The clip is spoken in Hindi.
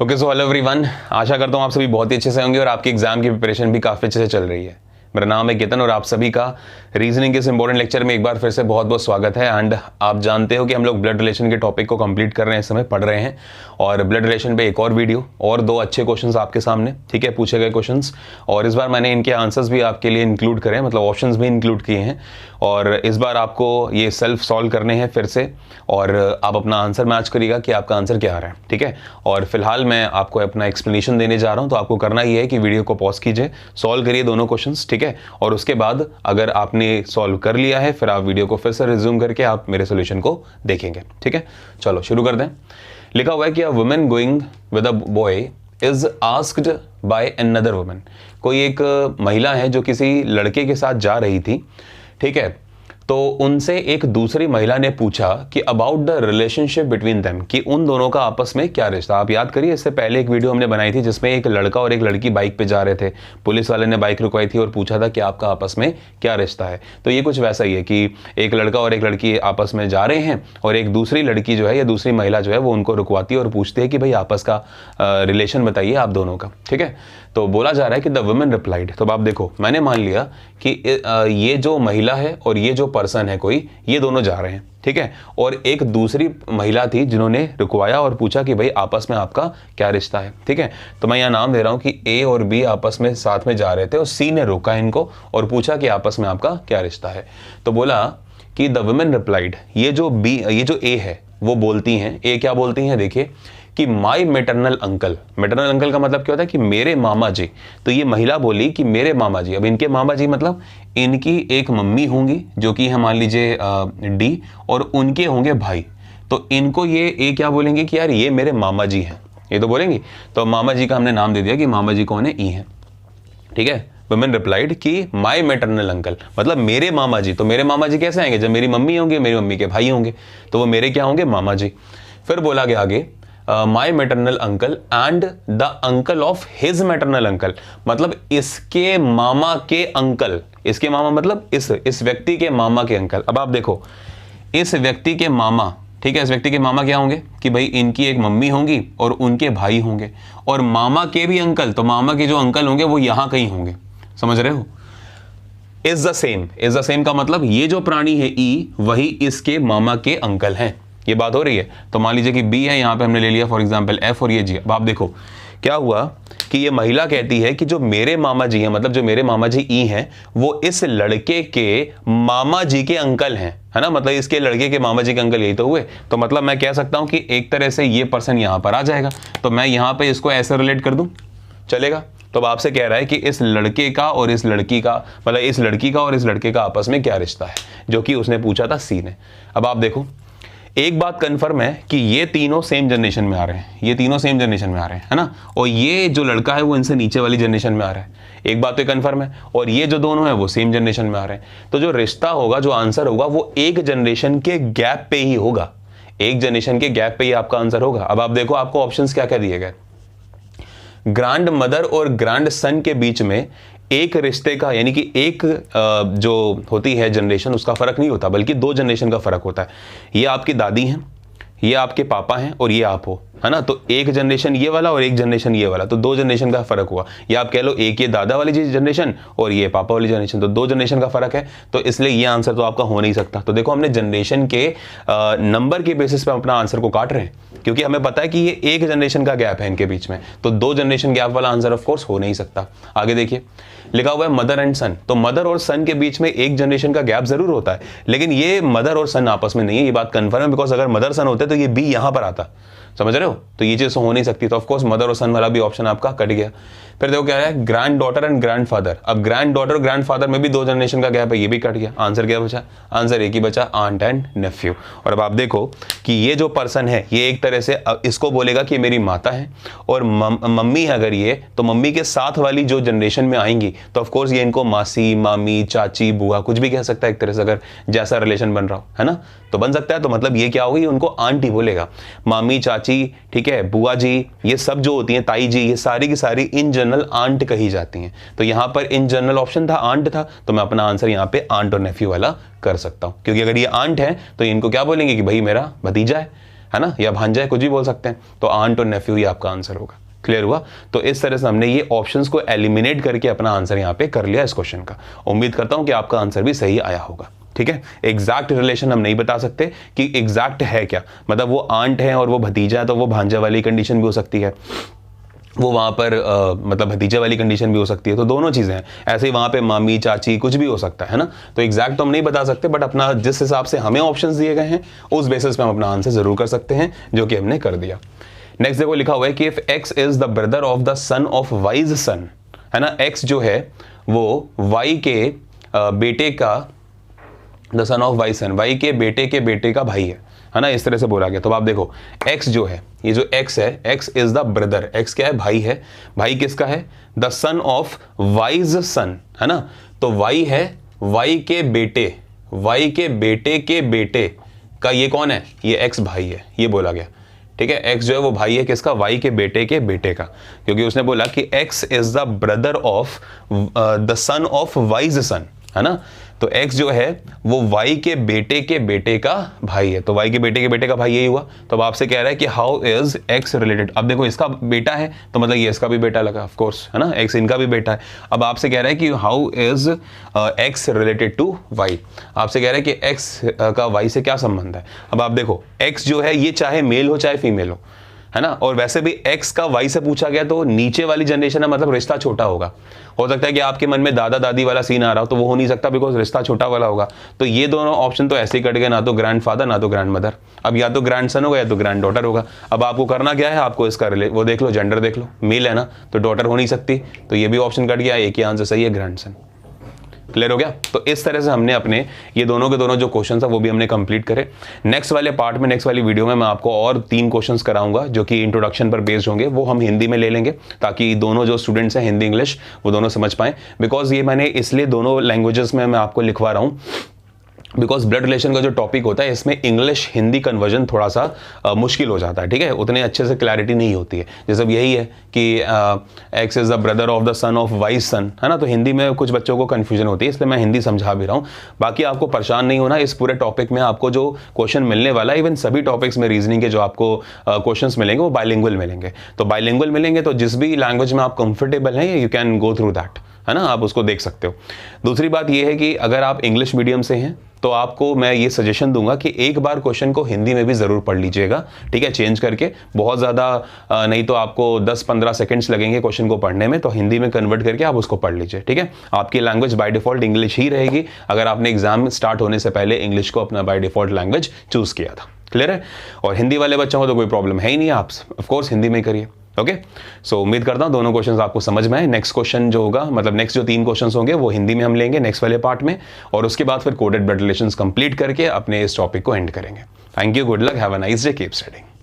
ओके सो हेलो एवरीवन, आशा करता हूँ आप सभी बहुत ही अच्छे से होंगे और आपकी एग्जाम की प्रिपरेशन भी काफ़ी अच्छे से चल रही है। मेरा नाम है केतन और आप सभी का रीजनिंग के इस इंपॉर्टेंट लेक्चर में एक बार फिर से बहुत बहुत स्वागत है। एंड आप जानते हो कि हम लोग ब्लड रिलेशन के टॉपिक को कंप्लीट कर रहे हैं, इस समय पढ़ रहे हैं। और ब्लड रिलेशन पे एक और वीडियो और दो अच्छे क्वेश्चंस आपके सामने, ठीक है, पूछे गए क्वेश्चंस। और इस बार मैंने इनके आंसर्स भी आपके लिए इंक्लूड करे, मतलब ऑप्शंस भी इंक्लूड किए हैं। और इस बार आपको ये सेल्फ सॉल्व करने हैं फिर से, और आप अपना आंसर मैच करिएगा कि आपका आंसर क्या आ रहा है, ठीक है। और फिलहाल मैं आपको अपना एक्सप्लेनेशन देने जा रहा हूं, तो आपको करना ये है कि वीडियो को पॉज कीजिए, सॉल्व करिए दोनों क्वेश्चंस, ठीक है। और उसके बाद अगर आपने सॉल्व कर लिया है फिर आप वीडियो को फिर से रिज्यूम करके आप मेरे सोल्यूशन को देखेंगे, ठीक है। चलो शुरू कर दें। लिखा हुआ है कि a woman going with a boy is asked by another woman. कोई एक महिला है जो किसी लड़के के साथ जा रही थी, ठीक है। तो उनसे एक दूसरी महिला ने पूछा कि about the relationship between them, कि उन दोनों का आपस में क्या रिश्ता। आप याद करिए, इससे पहले एक वीडियो हमने बनाई थी जिसमें एक लड़का और एक लड़की बाइक पे जा रहे थे, पुलिस वाले ने बाइक रुकवाई थी और पूछा था कि आपका आपस में क्या रिश्ता है। तो ये कुछ वैसा ही है कि एक लड़का और एक लड़की आपस में जा रहे हैं और एक दूसरी लड़की जो है या दूसरी महिला जो है वो उनको रुकवाती है और पूछती है कि भाई आपस का रिलेशन बताइए आप दोनों का, ठीक है। तो बोला जा रहा है कि द वुमेन रिप्लाइड। तो आप देखो, मैंने मान लिया कि ये जो महिला है और ये जो पर्सन है कोई, ये दोनों जा रहे हैं, ठीक है। और एक दूसरी महिला थी जिन्होंने रुकवाया और पूछा कि भाई आपस में आपका क्या रिश्ता है, ठीक है। तो मैं यहाँ नाम दे रहा हूँ कि ए और बी आपस में साथ में जा रहे थे और सी ने रोका इनको और पूछा कि आपस में आपका क्या रिश्ता है। तो बोला कि द वुमेन रिप्लाइड, ये जो ए है वो बोलती हैं, ए क्या बोलती हैं, देखिए कि माई मेटरनल अंकल। मेटरनल अंकल का मतलब क्या होता है कि मेरे मामा जी। तो ये महिला बोली कि मेरे मामा जी। अब इनके मामा जी मतलब इनकी एक मम्मी होंगी जो कि है मान लीजिए डी, और उनके होंगे भाई। तो इनको ये ए क्या बोलेंगे कि यार ये मेरे मामा जी हैं, ये तो बोलेंगी। तो मामा जी का हमने नाम दे दिया कि मामा जी कौन है, ई है, ठीक है। वुमेन रिप्लाइड कि माई मेटरनल अंकल मतलब मेरे मामा जी। तो मेरे मामा जी कैसे आएंगे, जब मेरी मम्मी होंगे, मेरी मम्मी के भाई होंगे, तो वो मेरे क्या होंगे, मामा जी। फिर बोला गया आगे my maternal uncle and the uncle of his maternal uncle, मतलब इसके मामा के अंकल। इसके मामा मतलब इस व्यक्ति के मामा के अंकल। अब आप देखो, इस व्यक्ति के मामा, ठीक है, इस व्यक्ति के मामा क्या होंगे कि भाई इनकी एक मम्मी होंगी और उनके भाई होंगे, और मामा के भी अंकल, तो मामा के जो अंकल होंगे वो यहां कहीं होंगे, समझ रहे हो। इज द सेम का मतलब ये जो प्राणी है ई, वही इसके मामा के अंकल हैं, ये बात हो रही है। तो मान लीजिए कि बी है, यहां पे हमने ले लिया फॉर एग्जांपल एफ और ये जी। अब आप देखो क्या हुआ कि ये महिला कहती है कि जो मेरे मामा जी हैं, मतलब जो मेरे मामा जी ई हैं, वो इस लड़के के मामा जी के अंकल हैं, है ना। मतलब इसके लड़के के मामा जी के अंकल यही तो हुए। तो मतलब मैं कह सकता हूं कि एक तरह से ये पर्सन यहां पर आ जाएगा। तो मैं यहां पे इसको ऐसे रिलेट कर दूं, चलेगा। तो अब आपसे कह रहा है कि इस लड़के का और इस लड़की का, मतलब इस लड़की का और इस लड़के का आपस में क्या रिश्ता है, जो कि उसने पूछा था सी ने। अब आप देखो, एक बात कंफर्म है कि ये तीनों सेम जनरेशन में आ रहे हैं, ये तीनों सेम जनरेशन में आ रहे हैं, है ना। और ये जो लड़का है वो इनसे नीचे वाली जनरेशन में आ रहा है, एक बात तो कंफर्म है। और ये जो दोनों हैं वो सेम जनरेशन में आ रहे हैं। तो जो रिश्ता होगा, जो आंसर होगा, वो एक जनरेशन के गैप पे ही होगा, एक जनरेशन के गैप पे ही आपका आंसर होगा। अब आप देखो आपको ऑप्शंस क्या क्या दिए गए। ग्रैंड मदर और ग्रैंड सन के बीच में एक रिश्ते का, यानी कि एक जो होती है जनरेशन, उसका फर्क नहीं होता, बल्कि दो जनरेशन का फर्क होता है। ये आपकी दादी हैं, ये आपके पापा हैं और ये आप हो, है ना। तो एक जनरेशन ये वाला और एक जनरेशन ये वाला, तो दो जनरेशन का फर्क हुआ। या आप कह लो एक ये दादा वाली जनरेशन और ये पापा वाली जनरेशन, तो दो जनरेशन का फर्क है। तो इसलिए ये आंसर तो आपका हो नहीं सकता। तो देखो हमने जनरेशन के नंबर के बेसिस पे अपना आंसर को काट रहे हैं, क्योंकि हमें पता है कि ये एक जनरेशन का गैप है इनके बीच में। तो दो जनरेशन गैप वाला आंसर ऑफ कोर्स हो नहीं सकता। आगे देखिए, लिखा हुआ है मदर एंड सन। तो मदर और सन के बीच में एक जनरेशन का गैप जरूर होता है, लेकिन ये मदर और सन आपस में नहीं है, ये बात कंफर्म है। बिकॉज अगर मदर सन होते तो ये बी यहां पर आता, समझ रहे हो। तो ये चीज हो नहीं सकती। तो ऑफ कोर्स मदर और सन वाला भी ऑप्शन आपका कट गया। फिर देखो क्या है, grand daughter and grand father. अब ग्रैंड डॉटर और ग्रैंड फादर में भी दो जनरेशन का गैप है, ये भी कट गया। आंसर क्या बचा, आंसर एक ही बचा, आंट एंड नेफ्यू। और अब आप देखो कि ये जो पर्सन है ये एक तरह से इसको बोलेगा कि मेरी माता है, और मम्मी है अगर ये, तो मम्मी के साथ वाली जो जनरेशन में आएंगी तो ऑफ कोर्स ये इनको मासी, मामी, चाची, बुआ कुछ भी कह सकता है एक तरह से, अगर जैसा रिलेशन बन रहा हो, है ना, तो बन सकता है। तो मतलब ये क्या होगी, उनको आंटी बोलेगा, मामी, चाची, ठीक है, बुआ जी, ये सब जो होती हैं, ताई जी, ये सारी की सारी इन जनरल आंट कही जाती हैं। तो यहां पर इन जनरल ऑप्शन था, आंट था, तो मैं अपना आंसर यहां पे आंट और नेफ्यू वाला कर सकता हूं। क्योंकि अगर ये आंट है तो इनको क्या बोलेंगे कि भाई मेरा भतीजा है, है ना, या भांजा है, कुछ भी बोल सकते हैं, तो आंट और नेफ्यू ये आपका आंसर होगा। क्लियर हुआ? तो इस तरह से हमने ये ऑप्शंस को एलिमिनेट करके अपना आंसर यहाँ पे कर लिया इस क्वेश्चन का। उम्मीद करता हूं कि आपका आंसर भी सही आया होगा। ठीक है, एग्जैक्ट रिलेशन हम नहीं बता सकते कि एग्जैक्ट है क्या, मतलब वो आंट है और वो भतीजा है तो वो भांजा वाली कंडीशन भी हो सकती है, वो वहाँ पर मतलब भतीजे वाली कंडीशन भी हो सकती है, तो दोनों चीज़ें हैं। ऐसे ही वहाँ पे मामी चाची कुछ भी हो सकता है ना, तो एग्जैक्ट तो हम नहीं बता सकते, बट अपना जिस हिसाब से हमें ऑप्शंस दिए गए हैं उस बेसिस पे हम अपना आंसर जरूर कर सकते हैं, जो कि हमने कर दिया। नेक्स्ट देखो लिखा हुआ है कि if X is the brother of the son of Y's son, है ना, एक्स जो है वो वाई के बेटे का, the son of Y son, Y के बेटे का भाई है ना, इस तरह से बोला गया। तो आप देखो x जो है, ये जो x है, x is the brother, x क्या है, भाई है। भाई किसका है, the son of Y's son, है ना, तो y है y के बेटे, y के बेटे का ये कौन है, ये x भाई है, ये बोला गया। ठीक है, x जो है वो भाई है किसका, y के बेटे का, क्योंकि उसने बोला कि x is the brother of the son of Y's son, है ना, तो x जो है वो y के बेटे का भाई है, तो y के बेटे का भाई यही हुआ। तो अब आपसे कह रहा है कि हाउ इज x रिलेटेड, अब देखो इसका बेटा है तो मतलब ये इसका भी बेटा लगा ऑफ कोर्स, है ना, x इनका भी बेटा है। अब आपसे कह रहा है कि how is x related to y, आपसे कह रहा है कि x का y से क्या संबंध है। अब आप देखो x जो है ये चाहे मेल हो चाहे फीमेल है ना, और वैसे भी x का y से पूछा गया तो नीचे वाली जनरेशन है, मतलब रिश्ता छोटा होगा। हो सकता है कि आपके मन में दादा दादी वाला सीन आ रहा हो, तो वो हो नहीं सकता बिकॉज रिश्ता छोटा वाला होगा। तो ये दोनों ऑप्शन तो ऐसे ही कट गए, ना तो ग्रैंड फादर ना तो ग्रैंड मदर। अब या तो ग्रैंड सन होगा या तो ग्रैंड डॉटर होगा। अब आपको करना क्या है, आपको इसका वो देख लो, जेंडर देख लो, मेल है ना तो डॉटर हो नहीं सकती, तो ये भी ऑप्शन कट गया, एक ही आंसर सही है, ग्रैंड सन। क्लियर हो गया? तो इस तरह से हमने अपने ये दोनों के दोनों जो क्वेश्चन था वो भी हमने कंप्लीट करे। नेक्स्ट वाले पार्ट में, नेक्स्ट वाली वीडियो में मैं आपको और 3 क्वेश्चंस कराऊंगा जो कि इंट्रोडक्शन पर बेस्ड होंगे, वो हम हिंदी में ले लेंगे ताकि दोनों जो स्टूडेंट्स हैं हिंदी इंग्लिश वो दोनों समझ पाएं। बिकॉज ये मैंने इसलिए दोनों लैंग्वेजेस में मैं आपको लिखवा रहा हूँ बिकॉज ब्लड रिलेशन का जो टॉपिक होता है इसमें इंग्लिश हिंदी कन्वर्जन थोड़ा सा मुश्किल हो जाता है। ठीक है, उतने अच्छे से क्लैरिटी नहीं होती है। जैसे यही है कि X is the brother of the son of Y's son, है ना, तो हिंदी में कुछ बच्चों को कन्फ्यूजन होती है, इसलिए मैं हिंदी समझा भी रहा हूँ। बाकी आपको परेशान नहीं होना, इस पूरे टॉपिक में आपको जो क्वेश्चन मिलने वाला है, इवन सभी टॉपिक्स में रीजनिंग के जो आपको क्वेश्चन मिलेंगे वो बाइलिंगुअल मिलेंगे। तो बाइलिंगुअल मिलेंगे तो जिस भी लैंग्वेज में आप कंफर्टेबल हैं you can go through that, है ना, आप उसको देख सकते हो। दूसरी बात यह है कि अगर आप इंग्लिश मीडियम से हैं तो आपको मैं ये सजेशन दूंगा कि एक बार क्वेश्चन को हिंदी में भी जरूर पढ़ लीजिएगा। ठीक है, चेंज करके, बहुत ज़्यादा नहीं तो आपको 10-15 सेकंड्स लगेंगे क्वेश्चन को पढ़ने में, तो हिंदी में कन्वर्ट करके आप उसको पढ़ लीजिए। ठीक है, आपकी लैंग्वेज बाय डिफॉल्ट इंग्लिश ही रहेगी अगर आपने एग्जाम स्टार्ट होने से पहले इंग्लिश को अपना बाय डिफॉल्ट लैंग्वेज चूज किया था। क्लियर है? और हिंदी वाले बच्चों को तो कोई प्रॉब्लम है ही नहीं, आप ऑफकोर्स हिंदी में करिए। ओके, सो उम्मीद करता हूं दोनों क्वेश्चंस आपको समझ में आए। नेक्स्ट क्वेश्चन जो होगा, मतलब नेक्स्ट जो 3 क्वेश्चंस होंगे वो हिंदी में हम लेंगे नेक्स्ट वाले पार्ट में, और उसके बाद फिर कोडेड ब्लड रिलेशंस कंप्लीट करके अपने इस टॉपिक को एंड करेंगे। Thank you, good luck, have a nice day, keep studying.